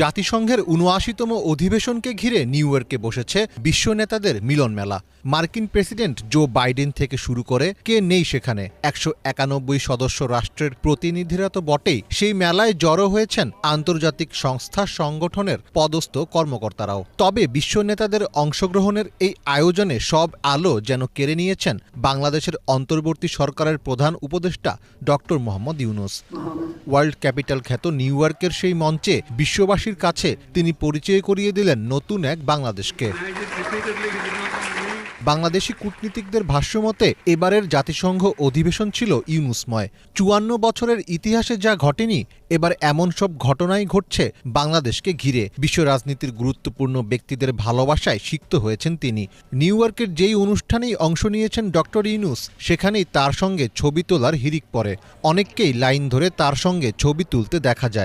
জাতিসংঘের ৭৯তম অধিবেশনকে ঘিরে নিউ ইয়র্কে বসেছে বিশ্ব নেতাদের মিলন মেলা। মার্কিন প্রেসিডেন্ট জো বাইডেন থেকে শুরু করে কে নেই সেখানে ১৯১ সদস্য রাষ্ট্রের প্রতিনিধিরা তো বটেই, সেই মেলায় জড়ো হয়েছেন আন্তর্জাতিক সংস্থা সংগঠনের পদস্থ কর্মকর্তারাও। তবে বিশ্ব নেতাদের অংশগ্রহণের এই আয়োজনে সব আলো যেন কেড়ে নিয়েছেন বাংলাদেশের অন্তর্বর্তী সরকারের প্রধান উপদেষ্টা doctor Mohammad Yunus. World capital খ্যাত নিউ ইয়র্কের সেই মঞ্চে বিশ্ববাসীর কাছে তিনি পরিচয় করিয়ে দিলেন নতুন এক বাংলাদেশকে। বাংলাদেশি কূটনীতিকদের ভাষ্যমতে এবারের জাতিসংঘ অধিবেশন ছিল ইউনূসময়। ৫৪ বছরের ইতিহাসে যা ঘটেনি, এবার এমন সব ঘটনাই ঘটছে বাংলাদেশকে ঘিরে। বিশ্ব রাজনীতির গুরুত্বপূর্ণ ব্যক্তিদের ভালোবাসায় সিক্ত হয়েছেন তিনি। নিউ ইয়র্কের যেই অনুষ্ঠানেই অংশ নিয়েছেন ডক্টর ইউনূস, সেখানেই তার সঙ্গে ছবি তোলার হিড়িক পড়ে। অনেককেই লাইন ধরে তার সঙ্গে ছবি তুলতে দেখা যায়।